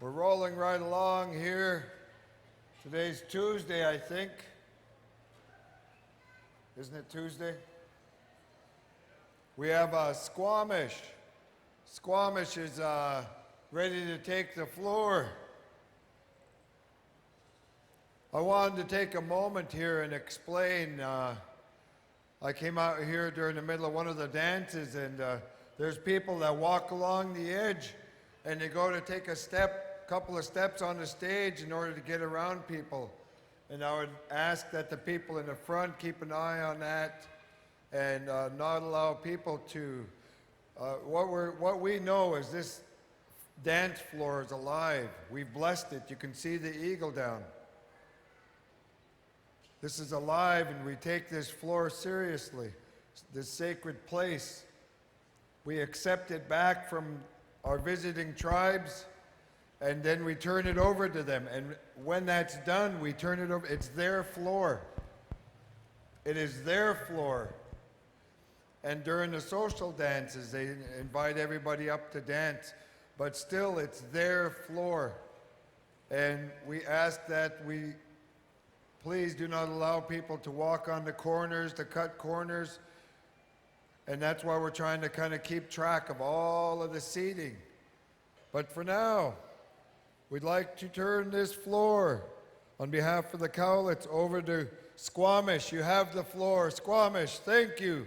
We're rolling right along here. Today's Tuesday, I think. Isn't it Tuesday? We have Squamish. Squamish is ready to take the floor. I wanted to take a moment here and explain. I came out here during the middle of one of the dances, and there's people that walk along the edge, and they go to take a couple of steps on the stage in order to get around people. And I would ask that the people in the front keep an eye on that and not allow people to. What we know is this dance floor is alive. We've blessed it. You can see the eagle down. This is alive, and we take this floor seriously, this sacred place. We accept it back from our visiting tribes, and then we turn it over to them. And when that's done, we turn it over. It's their floor. It is their floor. And during the social dances, they invite everybody up to dance, but still it's their floor. And we ask that please do not allow people to walk on the corners, to cut corners. And that's why we're trying to kind of keep track of all of the seating. But for now, we'd like to turn this floor on behalf of the Cowlitz over to Squamish. You have the floor. Squamish, thank you.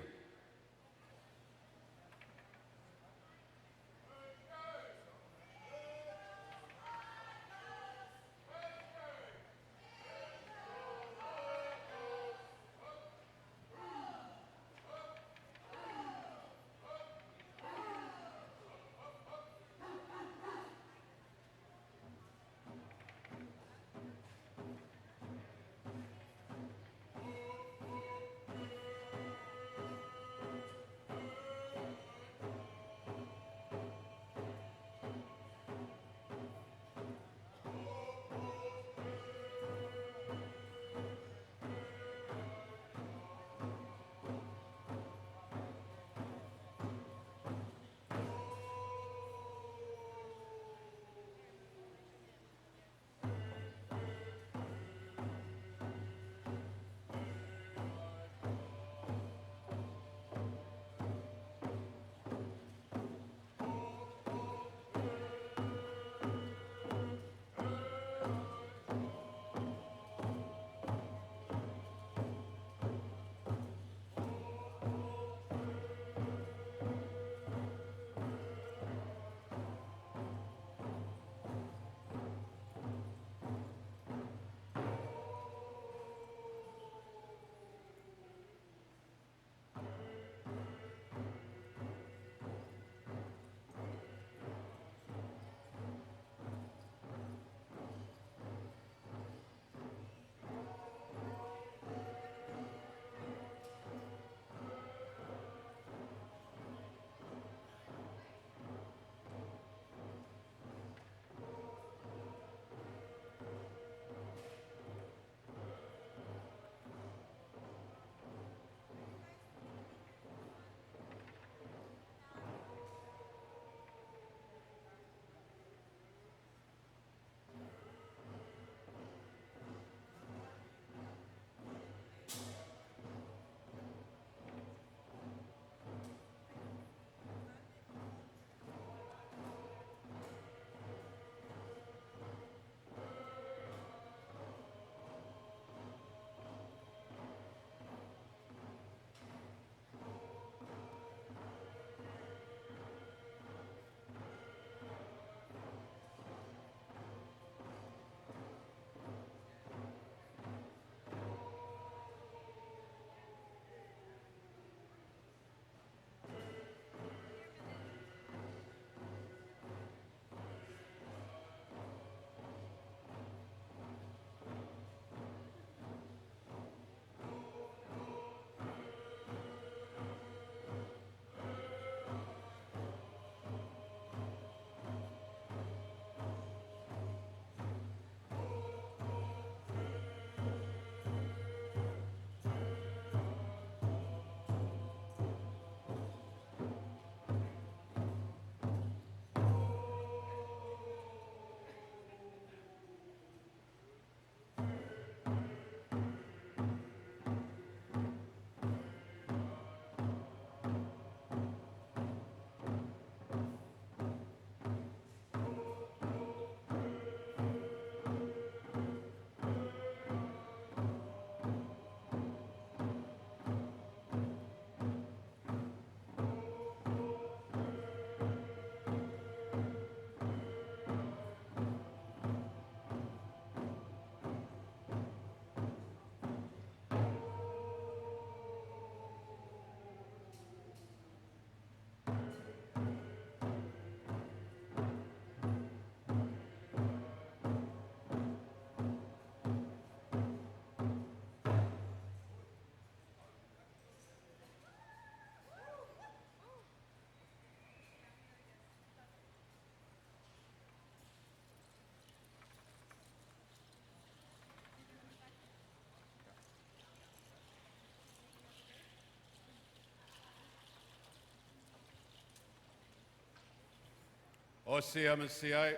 OCMCI,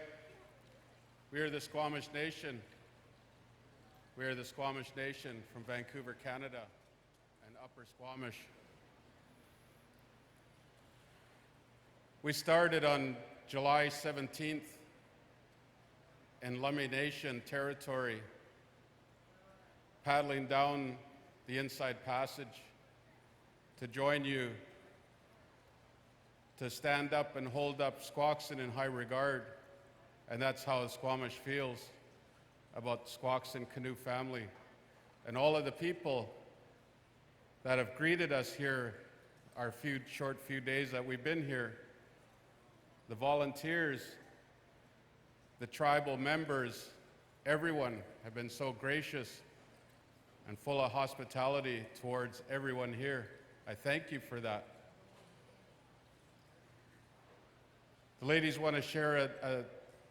we are the Squamish Nation. We are the Squamish Nation from Vancouver, Canada, and Upper Squamish. We started on July 17th in Lummi Nation territory, paddling down the Inside Passage to join you, to stand up and hold up Squaxin in high regard. And that's how Squamish feels about Squaxin Canoe family. And all of the people that have greeted us here our short few days that we've been here, the volunteers, the tribal members, everyone have been so gracious and full of hospitality towards everyone here. I thank you for that. The ladies want to share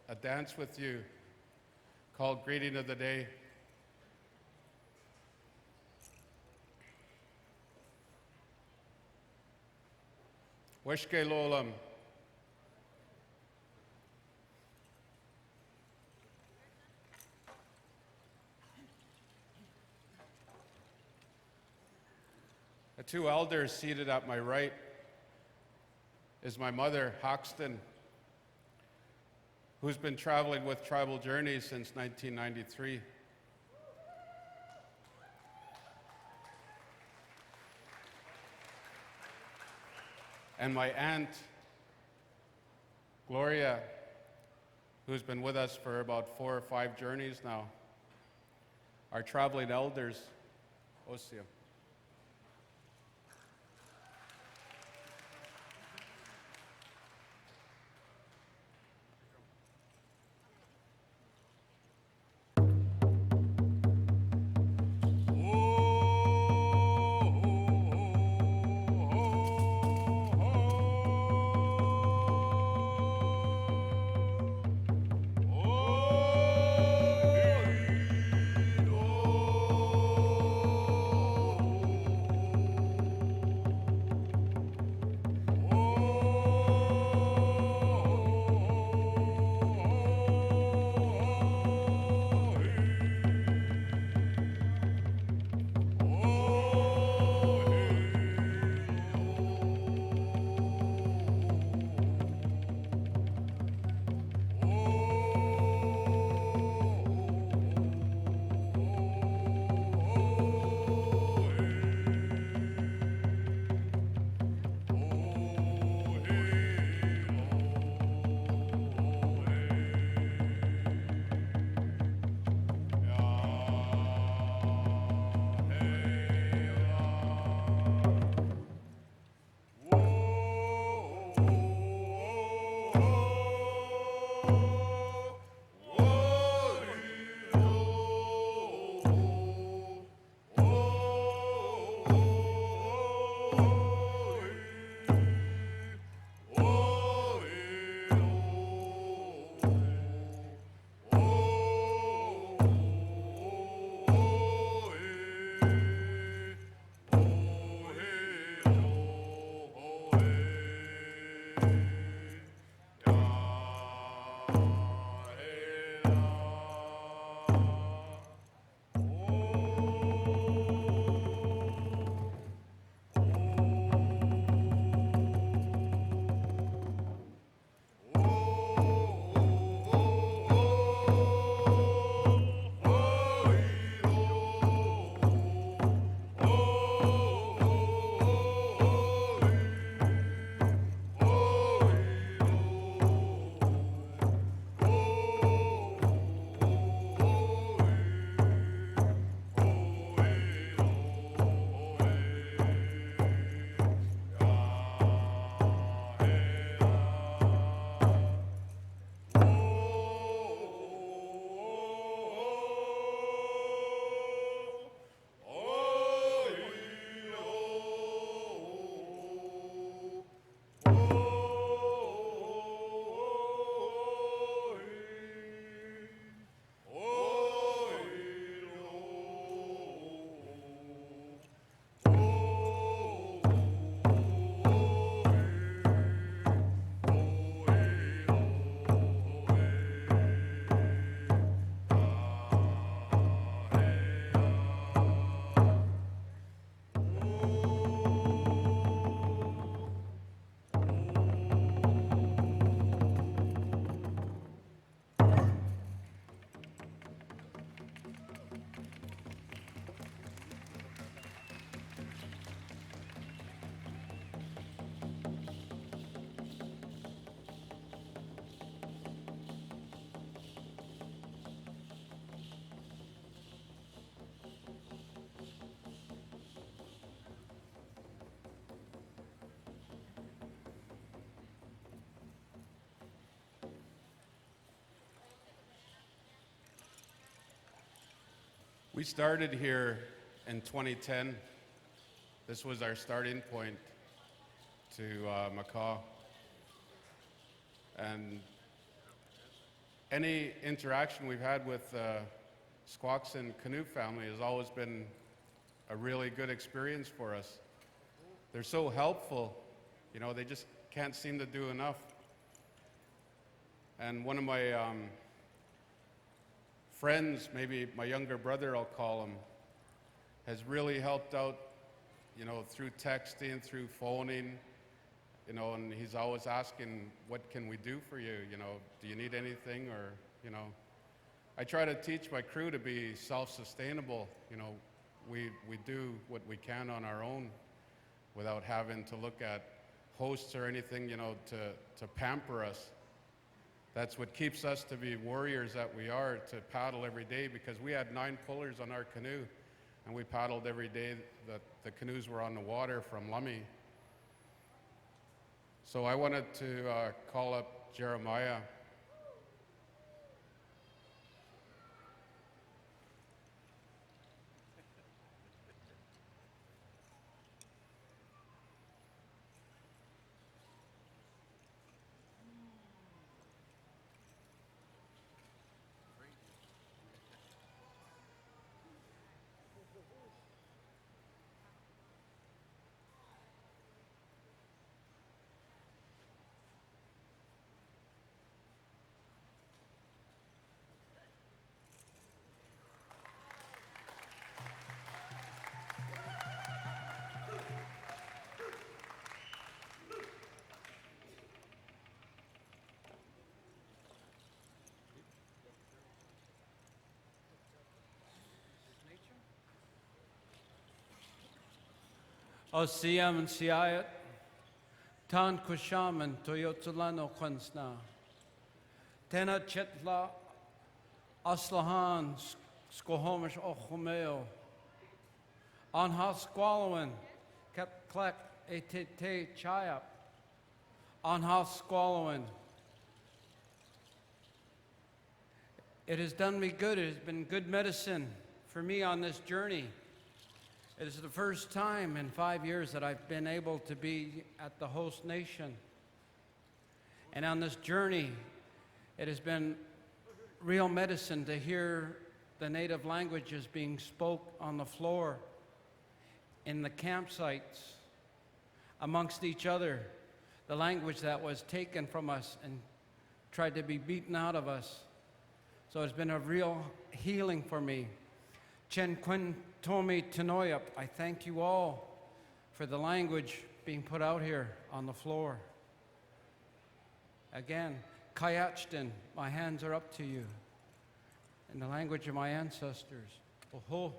a dance with you called Greeting of the Day. Weshke Lolam. The two elders seated at my right is my mother, Hoxton, who's been traveling with Tribal Journeys since 1993. And my aunt, Gloria, who's been with us for about 4 or 5 journeys now. Our traveling elders, Osia. We started here in 2010. This was our starting point to Macau. And any interaction we've had with Squaxin Canoe family has always been a really good experience for us. They're so helpful, you know, they just can't seem to do enough. And one of my friends, maybe my younger brother I'll call him, has really helped out, you know, through texting, through phoning, you know, and he's always asking, what can we do for you? You know, do you need anything? Or, you know, I try to teach my crew to be self-sustainable. You know, we do what we can on our own without having to look at hosts or anything, you know, to pamper us. That's what keeps us to be warriors that we are, to paddle every day, because we had 9 pullers on our canoe, and we paddled every day that the canoes were on the water from Lummi. So I wanted to call up Jeremiah. O Siam and Siayat, Tan Kusham and Toyotulano Kwansna, Tena Chetla, Aslahan, Skohomish Ochomeo, Anha Squalowin, Keplek Etete Chayap, Anha Squalowin. It has done me good. It has been good medicine for me on this journey. It is the first time in 5 years that I've been able to be at the host nation. And on this journey, it has been real medicine to hear the native languages being spoke on the floor, in the campsites, amongst each other, the language that was taken from us and tried to be beaten out of us. So it's been a real healing for me. Chen Quinn Tomi Tenoyap, I thank you all for the language being put out here on the floor. Again, Kayachtin, my hands are up to you. In the language of my ancestors. Oho.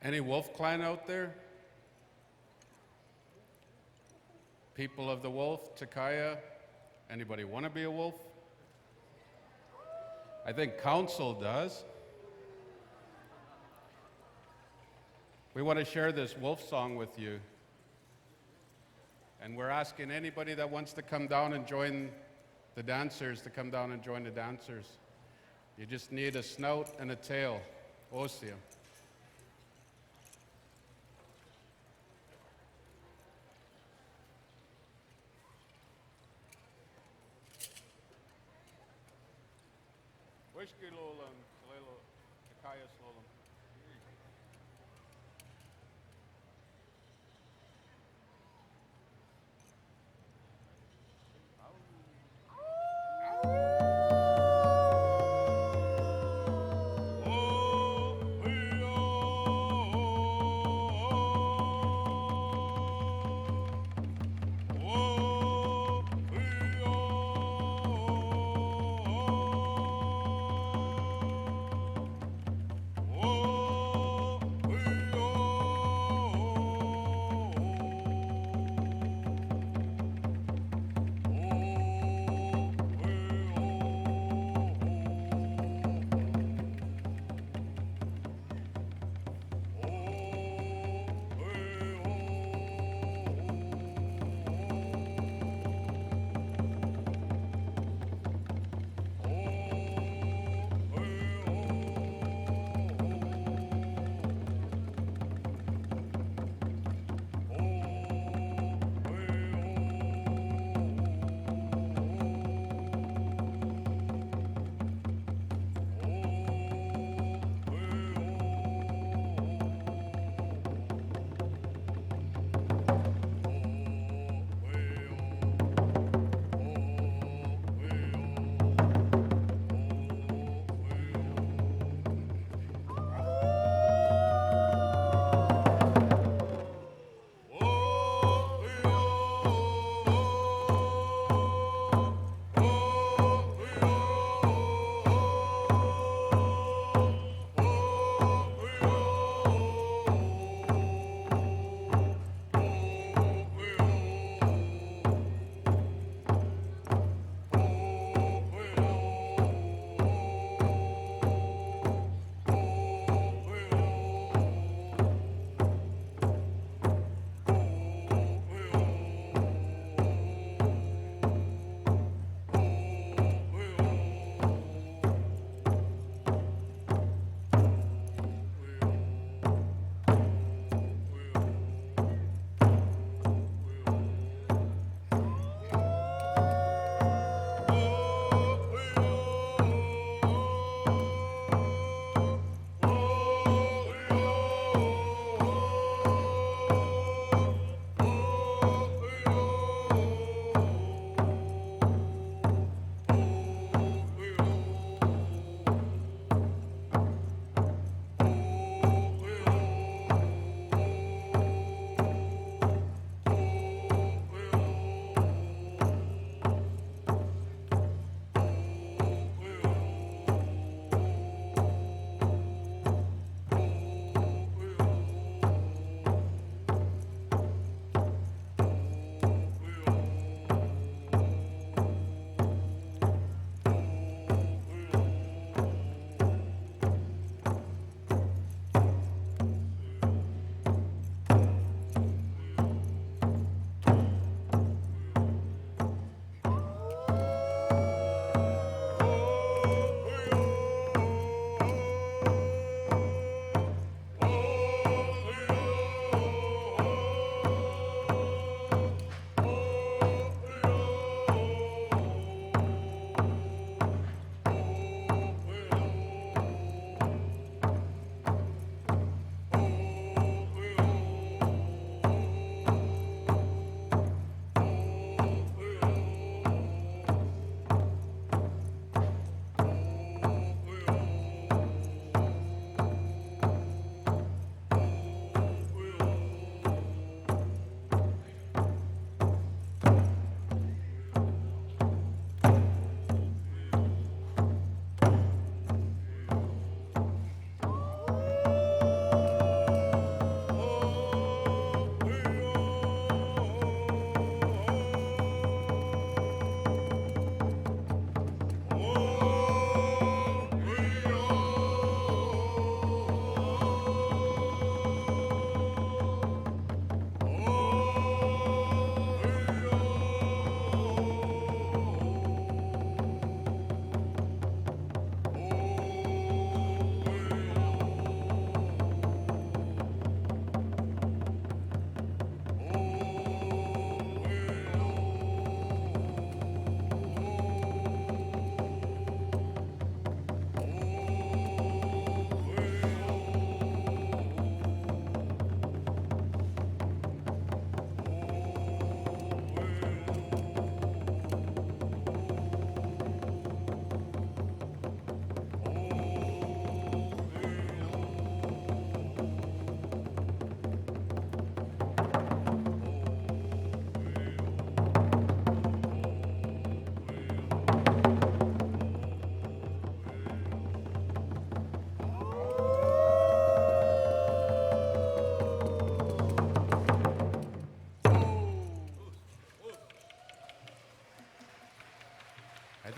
Any Wolf Clan out there? People of the Wolf, Takaya? Anybody want to be a wolf? I think Council does. We want to share this wolf song with you. And we're asking anybody that wants to come down and join the dancers to come down and join the dancers. You just need a snout and a tail. Osia. Wishki lolam, Kalelo, Takaya slolam. Oh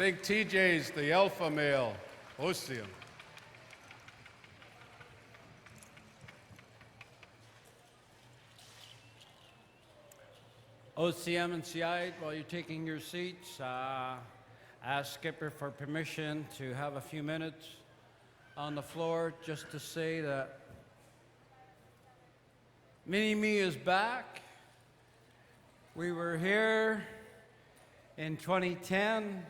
think TJ's the alpha male. Osium. OCM and CI, while you're taking your seats, ask Skipper for permission to have a few minutes on the floor just to say that Mini-Me is back. We were here in 2010.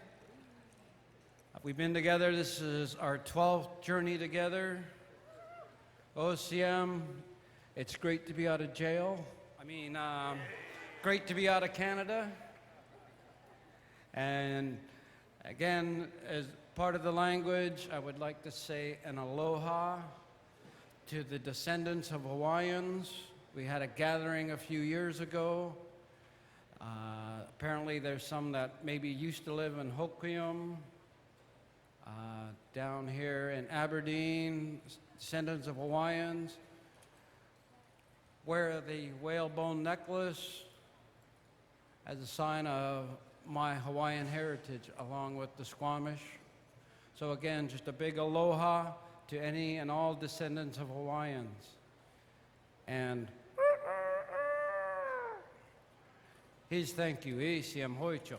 We've been together. This is our 12th journey together. OCM, it's great to be out of jail. Great to be out of Canada. And again, as part of the language, I would like to say an aloha to the descendants of Hawaiians. We had a gathering a few years ago. Apparently there's some that maybe used to live in Hoquiam, down here in Aberdeen, descendants of Hawaiians. Wear the whalebone necklace as a sign of my Hawaiian heritage along with the Squamish. So again, just a big aloha to any and all descendants of Hawaiians. And his thank you, siam hoichoch.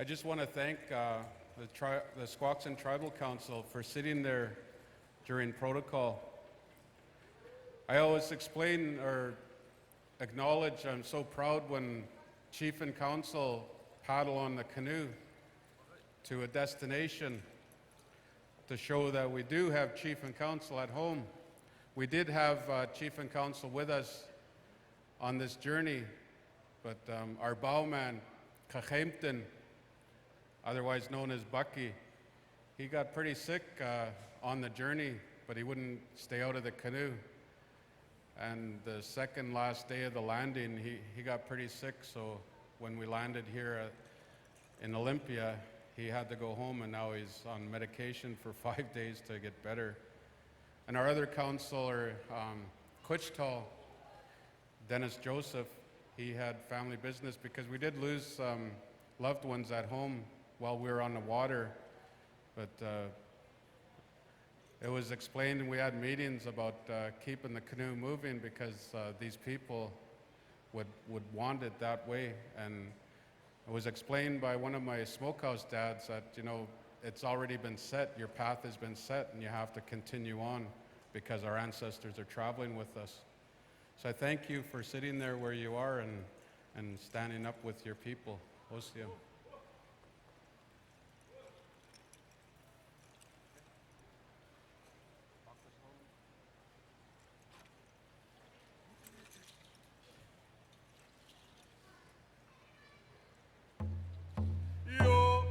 I just want to thank the Squaxin Tribal Council for sitting there during protocol. I always explain or acknowledge I'm so proud when Chief and Council paddle on the canoe to a destination to show that we do have Chief and Council at home. We did have Chief and Council with us on this journey, but our bowman, Kachemten, otherwise known as Bucky, he got pretty sick on the journey, but he wouldn't stay out of the canoe. And the second last day of the landing, he got pretty sick, so when we landed here in Olympia, he had to go home, and now he's on medication for 5 days to get better. And our other counselor, Quichtal, Dennis Joseph, he had family business because we did lose loved ones at home while we were on the water. But it was explained, and we had meetings about keeping the canoe moving because these people would want it that way. And it was explained by one of my smokehouse dads that, you know, it's already been set, your path has been set, and you have to continue on because our ancestors are traveling with us. So I thank you for sitting there where you are and standing up with your people. Osio. Yo,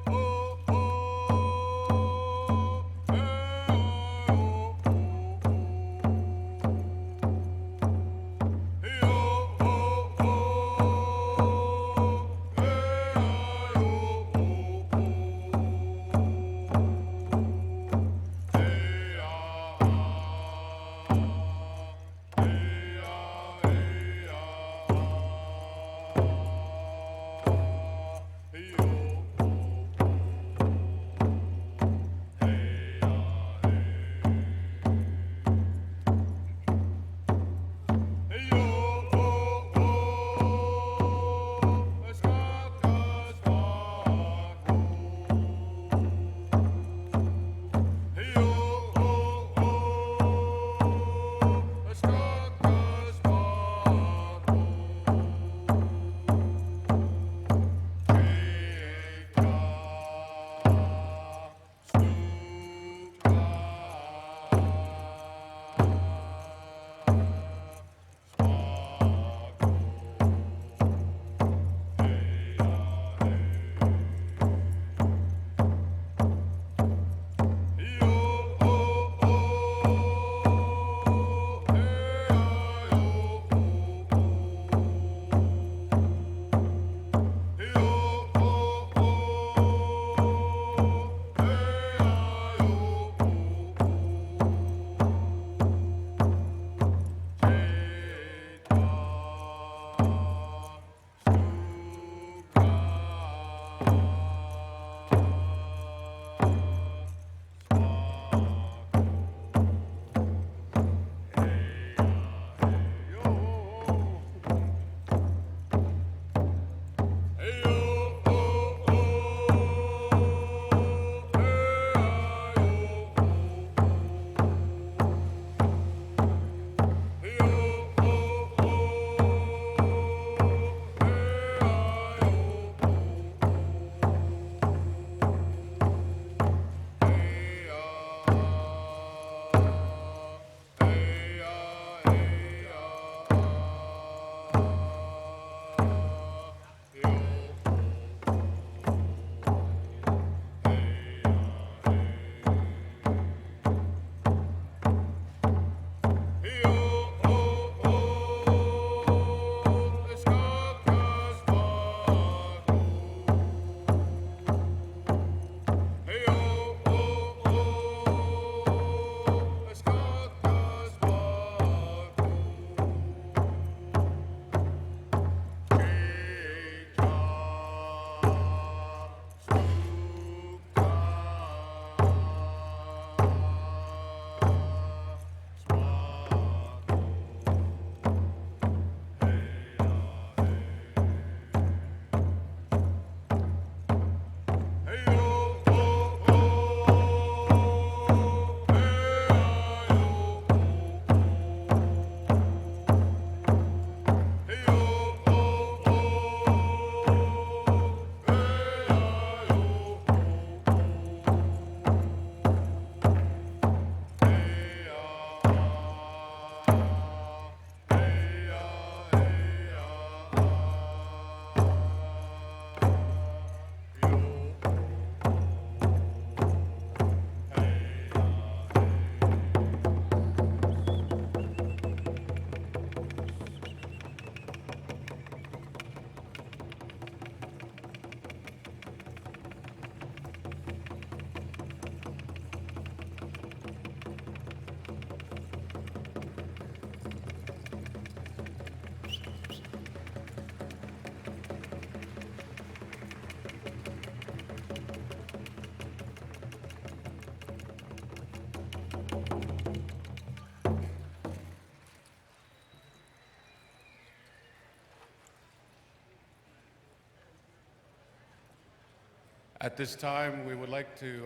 At this time, we would like to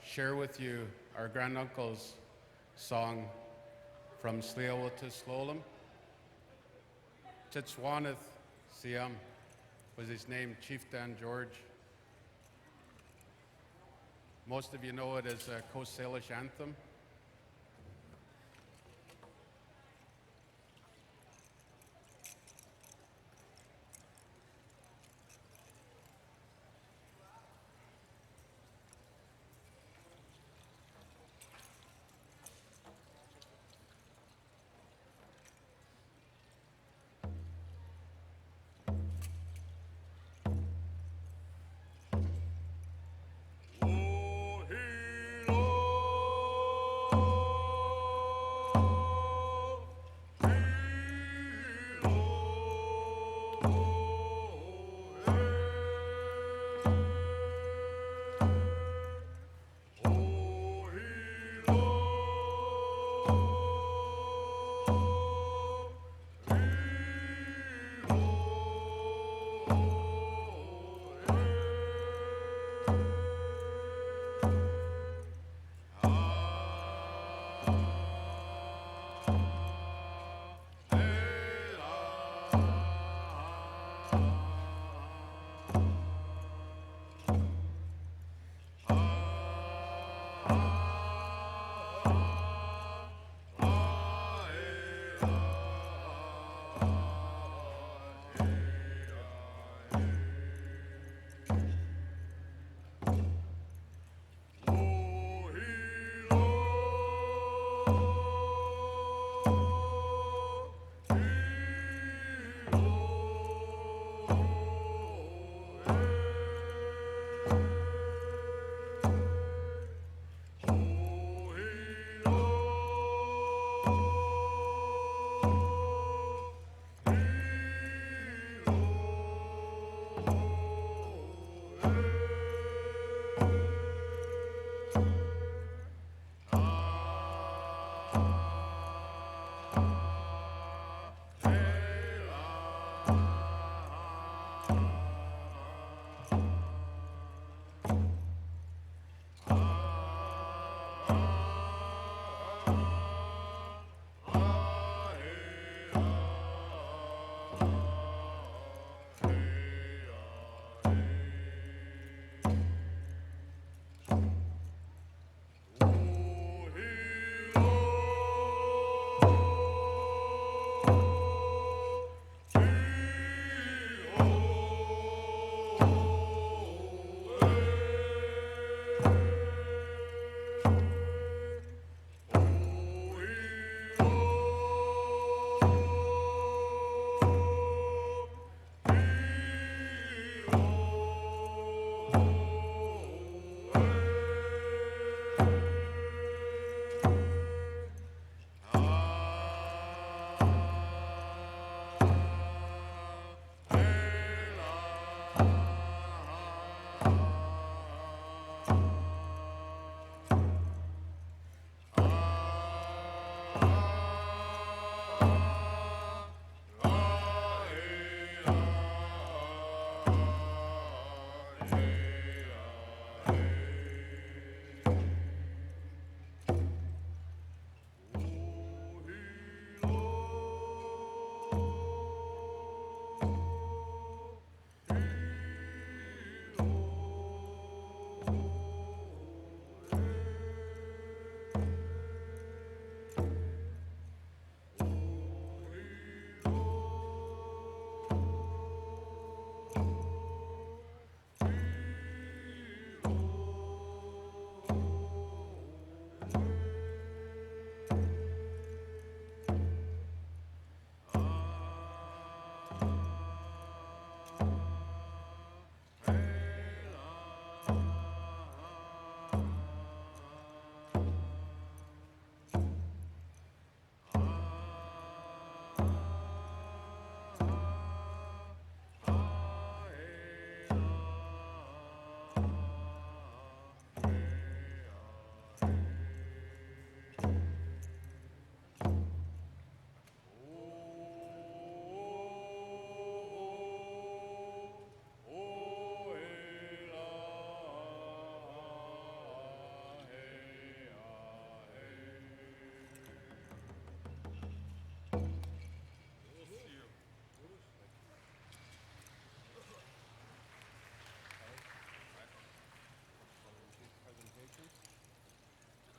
share with you our granduncle's song from Sliawata Slolum. Titswaneth Siam was his name, Chief Dan George. Most of you know it as a Coast Salish anthem.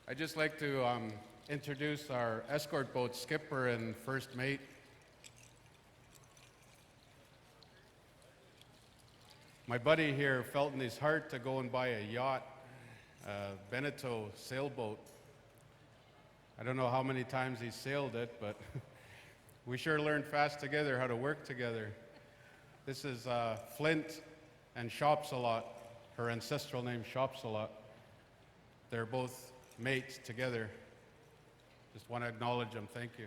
I'd just like to introduce our escort boat skipper and first mate. My buddy here felt in his heart to go and buy a yacht, Beneteau sailboat. I don't know how many times he sailed it, but we sure learned fast together how to work together. This is Flint and Shopsalot, her ancestral name Shopsalot. They're both mates together. Just want to acknowledge them. Thank you.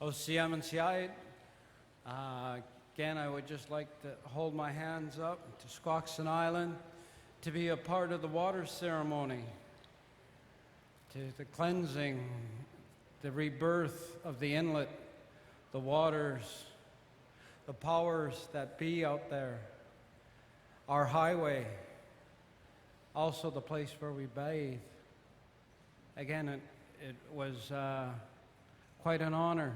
OCM and CI, again, I would just like to hold my hands up to Squaxin Island to be a part of the water ceremony, to the cleansing, the rebirth of the inlet, the waters, the powers that be out there, our highway, also the place where we bathe. Again, it was quite an honor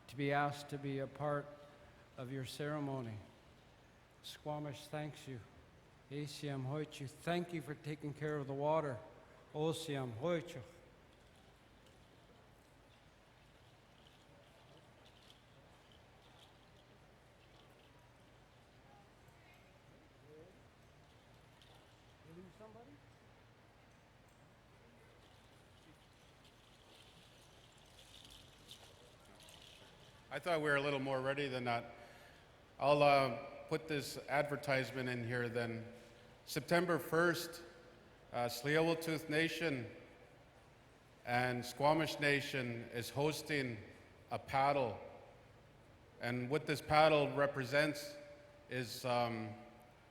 to be asked to be a part of your ceremony. Squamish thanks you. ACM Hoichu, thank you for taking care of the water. OCM Hoichu. I thought we were a little more ready than that. I'll put this advertisement in here then. September 1st, Tsleil-Waututh Nation and Squamish Nation is hosting a paddle. And what this paddle represents is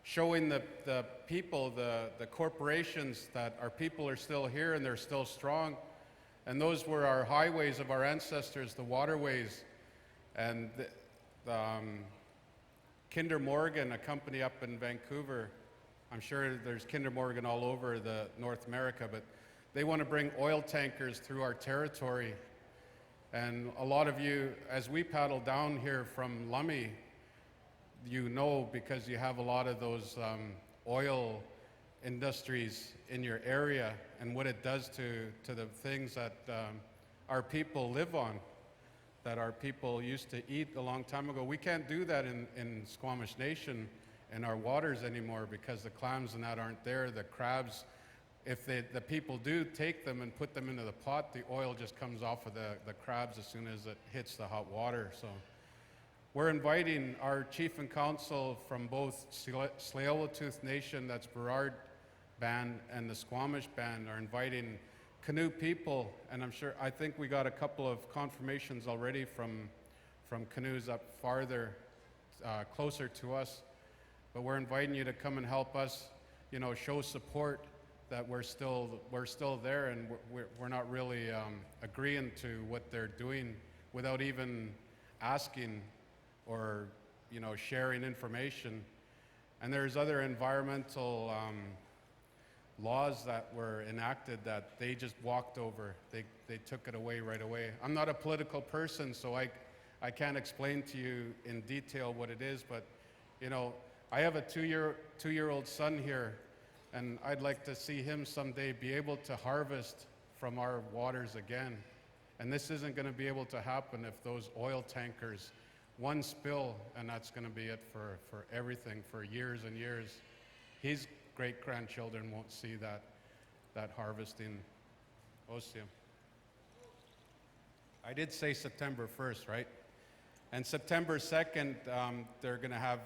showing the people, the corporations, that our people are still here and they're still strong. And those were our highways of our ancestors, the waterways. And Kinder Morgan, a company up in Vancouver, I'm sure there's Kinder Morgan all over the North America, but they want to bring oil tankers through our territory. And a lot of you, as we paddle down here from Lummi, you know, because you have a lot of those oil industries in your area and what it does to the things that our people live on, that our people used to eat a long time ago. We can't do that in Squamish Nation in our waters anymore because the clams and that aren't there. The crabs, if the people do take them and put them into the pot, the oil just comes off of the crabs as soon as it hits the hot water. So we're inviting our chief and council from both Tsleil-Waututh Nation, that's Burrard Band, and the Squamish Band are inviting canoe people, and I think we got a couple of confirmations already from canoes up farther, closer to us. But we're inviting you to come and help us, you know, show support that we're still there, and we're not really agreeing to what they're doing without even asking or, you know, sharing information. And there's other environmental laws that were enacted that they just walked over. They took it away right away. I'm not a political person, so I can't explain to you in detail what it is, but, you know, I have a two-year-old son here, and I'd like to see him someday be able to harvest from our waters again. And this isn't going to be able to happen if those oil tankers, one spill, and that's going to be it for everything for years and years. His great-grandchildren won't see that harvesting. Ocean. I did say September 1st, right? And September 2nd, they're going to have,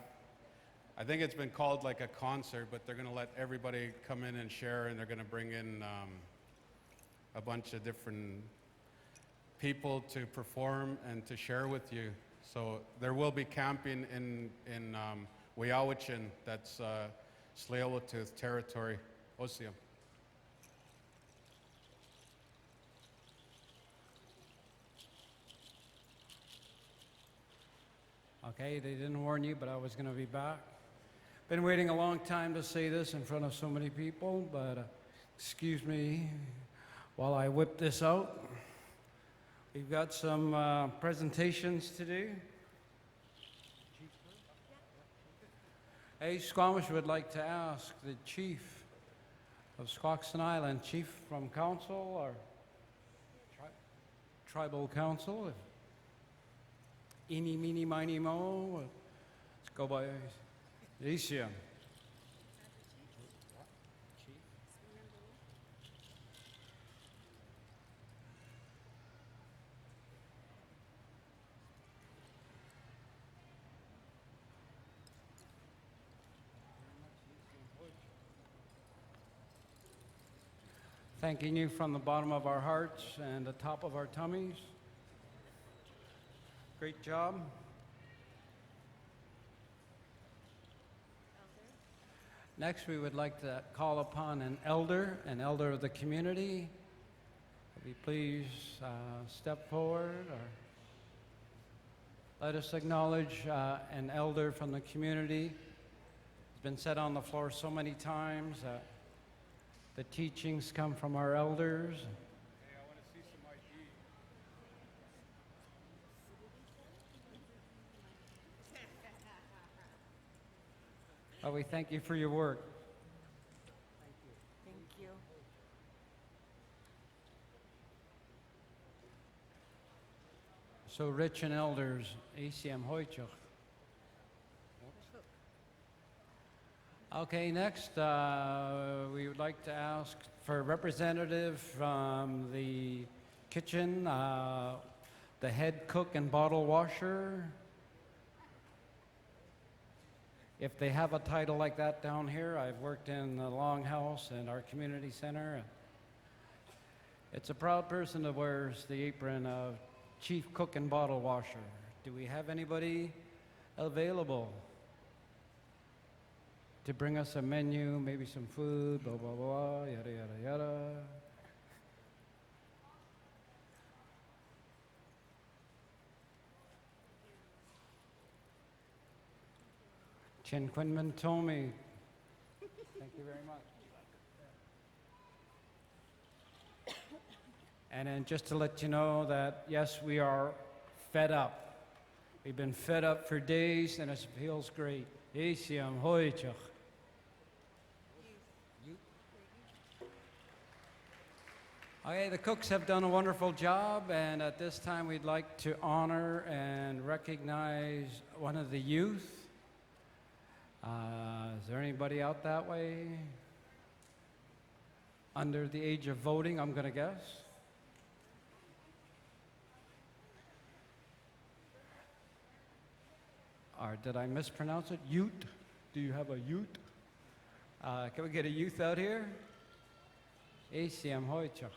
I think it's been called like a concert, but they're going to let everybody come in and share, and they're going to bring in a bunch of different people to perform and to share with you. So there will be camping in Wiyawachin, that's Tsleil-Waututh territory. Ocean. Okay, they didn't warn you, but I was going to be back. Been waiting a long time to say this in front of so many people, but excuse me while I whip this out. We've got some presentations to do. Hey, Squamish would like to ask the chief of Squaxin Island, chief from council or tribal council. Eeny, meeny, miny, mo. Let's go by Alicia. Thanking you from the bottom of our hearts and the top of our tummies. Great job. Next, we would like to call upon an elder of the community. Will you please step forward or let us acknowledge an elder from the community. It's been said on the floor so many times that the teachings come from our elders. Hey, I want to see some ID. Oh, we thank you for your work. Thank you. So rich and elders, ACM Hoychuk. Okay, next, we would like to ask for a representative from the kitchen, the head cook and bottle washer. If they have a title like that down here, I've worked in the Longhouse and our community center. It's a proud person that wears the apron of chief cook and bottle washer. Do we have anybody available to bring us a menu, maybe some food, blah, blah, blah, yada, yada, yada? Chen Quinman told me. Thank you very much. And then just to let you know that, yes, we are fed up. We've been fed up for days, and it feels great. ACM Hoychuk. Okay, the cooks have done a wonderful job, and at this time we'd like to honor and recognize one of the youth. Is there anybody out that way? Under the age of voting, I'm going to guess. Or did I mispronounce it? Ute? Do you have a Ute? Can we get a youth out here? ACM Hoychuk.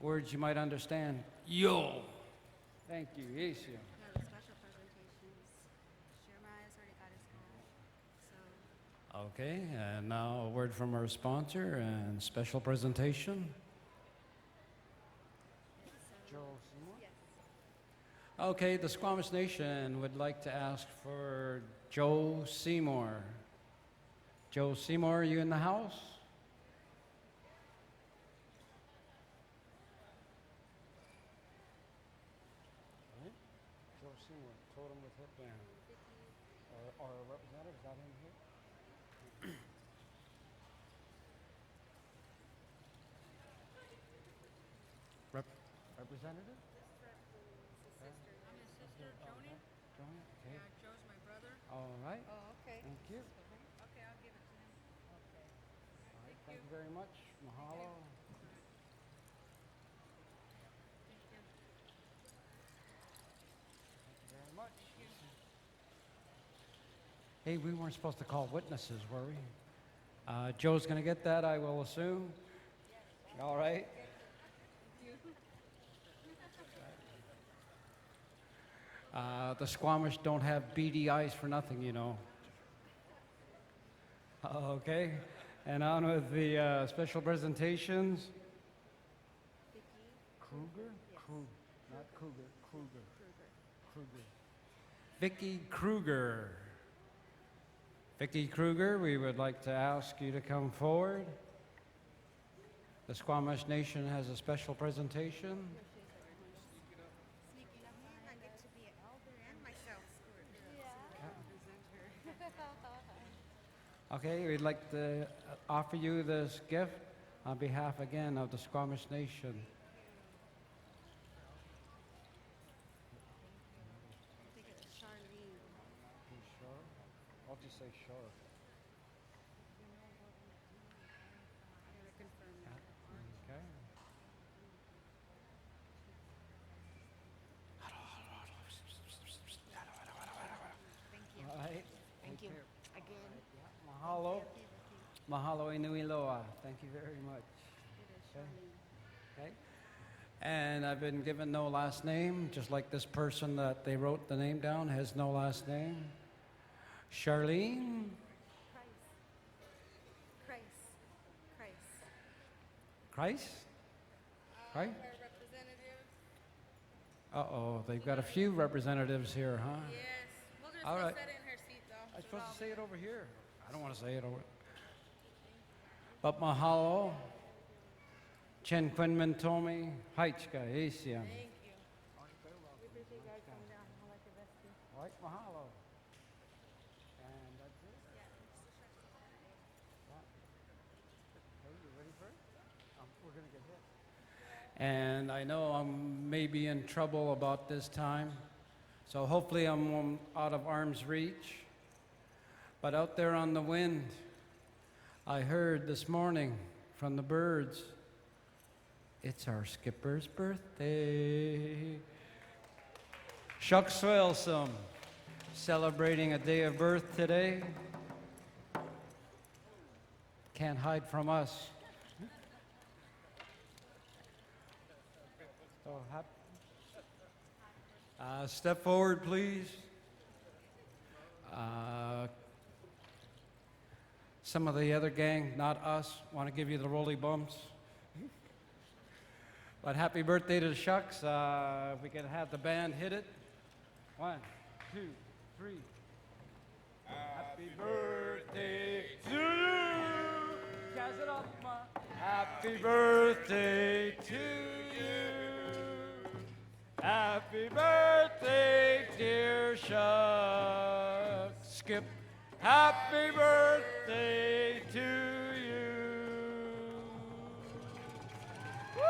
Words you might understand. Yo. Thank you, ACM. No, the special presentations. Jeremiah's already got his card. So, Okay, and now a word from our sponsor and special presentation. Joe Seymour? yes. Okay, the Squamish Nation would like to ask for Joe Seymour. Joe Seymour, are you in the house? Joe Seymour, totem with headband. Or a representative, is that him here? Representative? I'm his sister, Joni. Joni? Okay. Yeah, Joe's my brother. All right, Oh, okay. thank you. Okay, I'll give it to him. Okay. All right, thank you very much. Mahalo. Thank you. Thank you very much. Hey, we weren't supposed to call witnesses, were we? Joe's going to get that, I will assume. All right. The Squamish don't have beady eyes for nothing, you know. Okay, and on with the special presentations. Kruger? Not Cougar, Kruger. Kruger. Vicky Kruger. Vicky Kruger, we would like to ask you to come forward. The Squamish Nation has a special presentation. Sneaking up on her. I get to be an elder and myself. Okay, we'd like to offer you this gift on behalf again of the Squamish Nation. I think it's Charlene. Sure? I'll just say sure. I'm gonna confirm that. Okay. Thank you. All right. Thank you. Again. Mahalo. Mahalo inui loa. Thank you very much. It is Okay. Charlene. Okay. And I've been given no last name, just like this person that they wrote the name down has no last name. Charlene Christ. Christ? Right? Our representatives. Uh-oh, they've got a few representatives here, huh? Yes. We'll just All go right. set it in her seat, though. I'm supposed to say it over here. I don't want to say it over. But mahalo, Chen Quinman Tomi, Haichka, Asiam. Thank you. All right, mahalo. And that's it? Yeah. Okay, you ready for it? We're going to get hit. And I know I'm maybe in trouble about this time, so hopefully I'm out of arm's reach. But out there on the wind, I heard this morning from the birds, it's our skipper's birthday. Chuck Swelsom, celebrating a day of birth today. Can't hide from us. So step forward, please. Some of the other gang, not us, want to give you the roly bumps. But happy birthday to Shucks. If we could have the band hit it. 1, 2, 3. Happy birthday to you. Jazz it up, ma. Happy birthday to you. Happy birthday, dear Shucks. Skip. Happy birthday to you. Woo!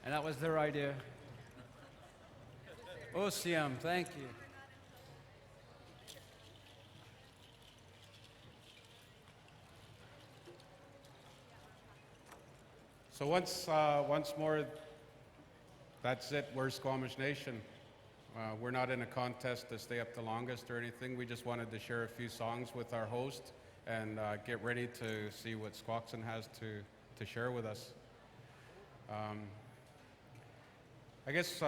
And that was their idea. Osium, thank you. So once more, that's it. We're Squamish Nation. We're not in a contest to stay up the longest or anything. We just wanted to share a few songs with our host and get ready to see what Squaxin has to share with us. I guess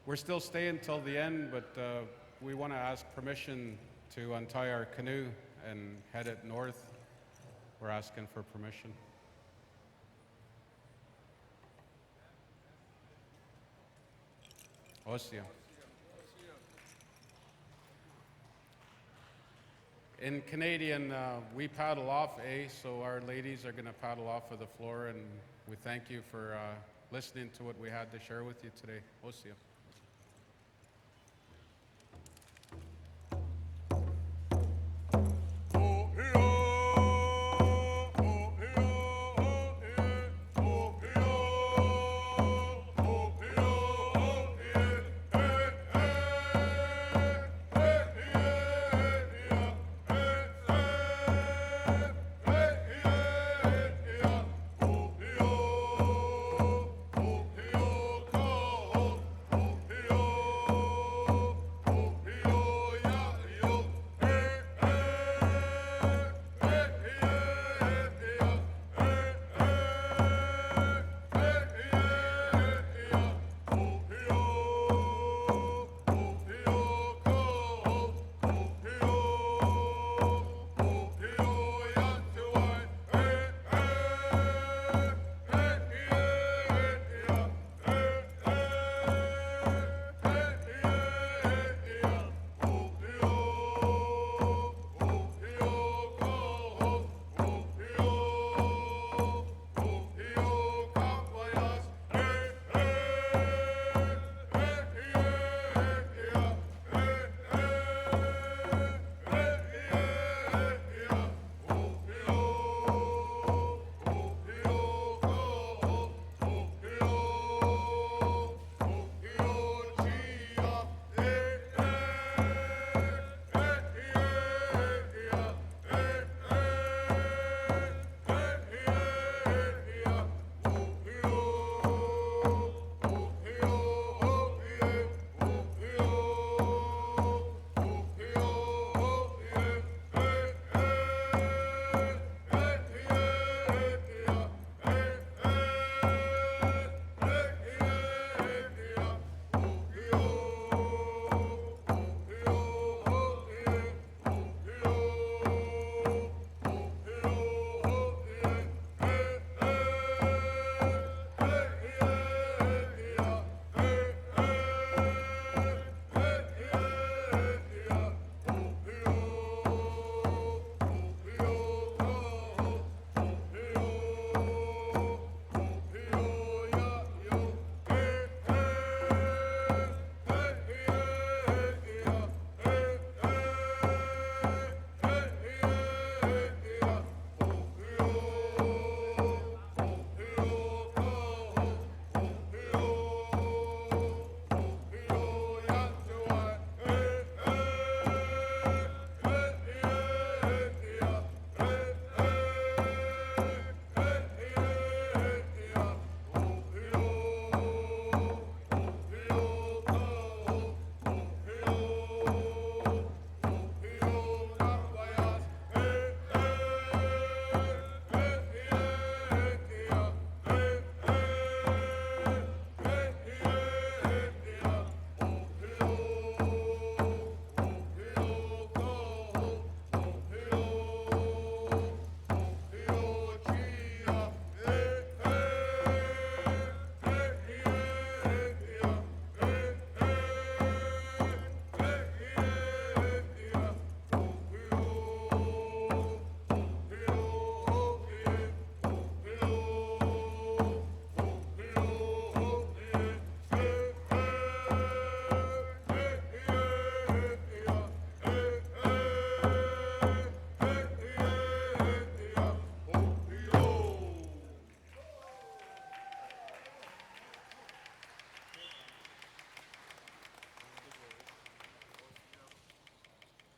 we're still staying till the end, but we want to ask permission to untie our canoe and head it north. We're asking for permission. Osia. In Canadian, we paddle off, so our ladies are going to paddle off of the floor, and we thank you for listening to what we had to share with you today. Osia.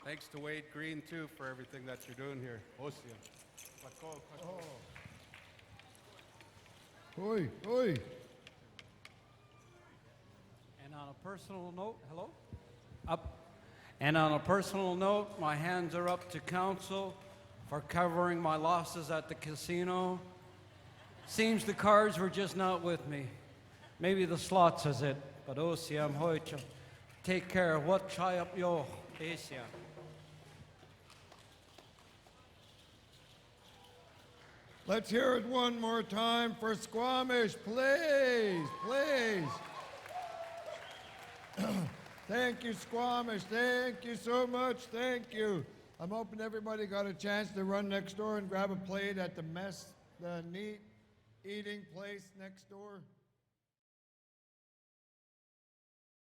Thanks to Wade Green, too, for everything that you're doing here. Osia. Pako, pako. Oi, oi. And on a personal note, hello? Up. And on a personal note, my hands are up to council for covering my losses at the casino. Seems the cards were just not with me. Maybe the slots is it. But Osiam Hoicha. Take care. What chai up yo, Asia. Let's hear it one more time for Squamish, please, please. Thank you, Squamish. Thank you so much. Thank you. I'm hoping everybody got a chance to run next door and grab a plate at the neat eating place next door.